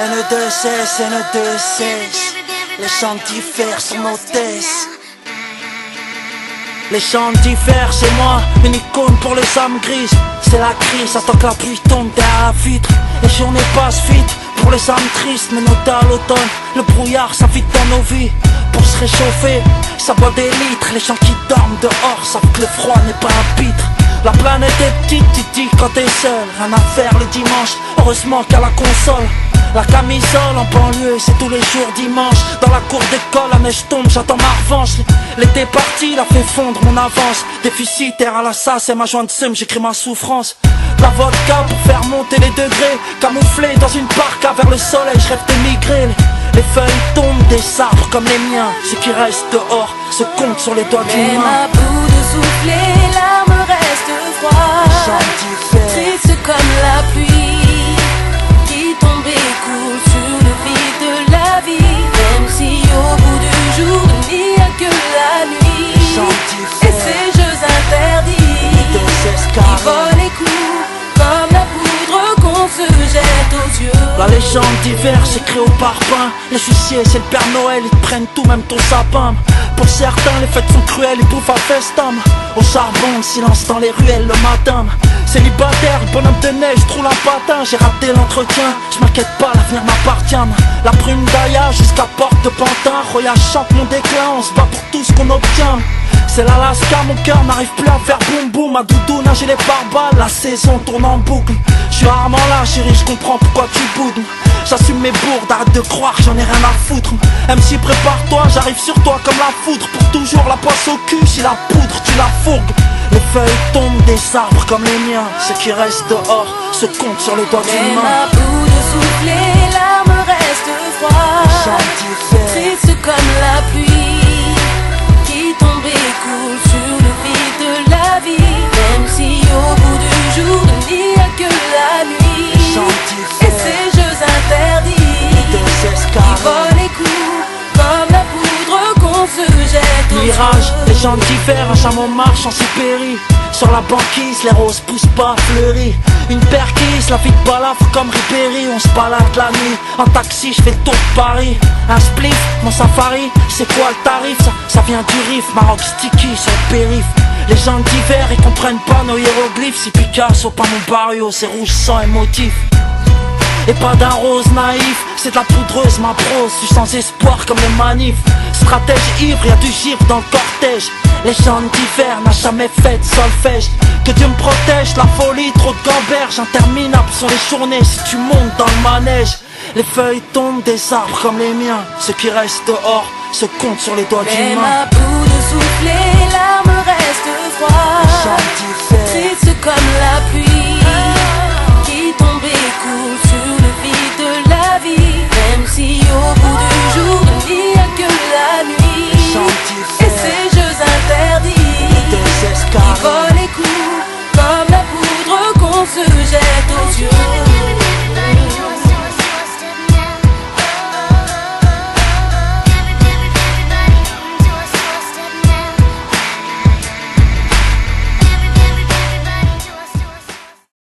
N216, N216, les chantifères sur nos testes. Les chantifères, c'est moi, une icône pour les âmes grises. C'est la crise, attends que la pluie tombe derrière la vitre. Les journées passent vite pour les âmes tristes, mais noté à l'automne, le brouillard s'invite dans nos vies. Pour se réchauffer, ça boit des litres. Les gens qui dorment dehors savent que le froid n'est pas un pitre. La planète est petite, tu dis quand t'es seul. Rien à faire le dimanche, heureusement qu'à la console. La camisole en banlieue, c'est tous les jours dimanche. Dans la cour d'école, la neige tombe, j'attends ma revanche. L'été parti, il a fait fondre mon avance. Déficitaire à la sasse et ma jointe seum, j'écris ma souffrance. La vodka pour faire monter les degrés. Camouflé dans une parka vers le soleil, je rêve d'émigrer. Les feuilles tombent des arbres comme les miens. Ceux qui restent dehors se comptent sur les doigts d'une main. À bout de souffler, l'arme reste froide. Triste comme la pluie qui tombe et coule sur le vide de la vie. Même si au bout du jour il n'y a que la nuit. Et ces jeux interdits qui volent les coups comme la poudre qu'on se jette aux yeux. La légende d'hiver s'écrit au parpaing. Les suicides c'est le Père Noël, ils te prennent tout, même ton sapin. Pour certains les fêtes sont cruelles, ils bouffent à festin. Au charbon, le silence dans les ruelles le matin. Célibataire, bonhomme de neige, trou la patin. J'ai raté l'entretien, je m'inquiète pas, l'avenir m'appartient. La prune d'Aya jusqu'à Porte de Pantin. Roya chante mon déclin, on se bat pour tout ce qu'on obtient. C'est l'Alaska, mon cœur n'arrive plus à faire boum boum. Ma doudoune, j'ai les pare-balles, la saison tourne en boucle. Je suis rarement là chérie, je comprends pourquoi tu boudes. J'assume mes bourdes, arrête de croire, j'en ai rien à foutre. MC prépare-toi, j'arrive sur toi comme la foudre. Pour toujours la poisse au cul, si la poudre tu la fourgues. Les feuilles tombent des arbres comme les miens. Ceux qui restent dehors se comptent sur les doigts d'une main. À bout de souffler, l'arme reste froide. Triste comme la pluie qui tombe et coule sur le vide de la vie. Même si au bout du jour il n'y a que la nuit. Et ces jeux interdits qui volent les coups comme la poudre qu'on se jette aux Mirage, les gens d'hiver, un chameau marche en Sibérie. Sur la banquise, les roses poussent pas fleuries. Une perquise, la vie de balafre comme Ribéry. On se balade la nuit, en taxi, je fais le tour de Paris. Un spliff, mon safari, c'est quoi le tarif? Ça vient du riff, Maroc sticky sur le périph'. Les gens d'hiver, ils comprennent pas nos hiéroglyphes. Si Picasso, pas mon barrio, c'est rouge sang émotif. Et pas d'un rose naïf, c'est de la poudreuse ma prose. Je suis sans espoir comme les manifs. Stratège ivre, y'a du givre dans le cortège. Les chants d'hiver n'a jamais fait de solfège. Que Dieu me protège, la folie, trop de gamberges. Interminables sont les journées si tu montes dans le manège. Les feuilles tombent des arbres comme les miens. Ceux qui restent dehors se comptent sur les doigts d'une main. À bout de souffler,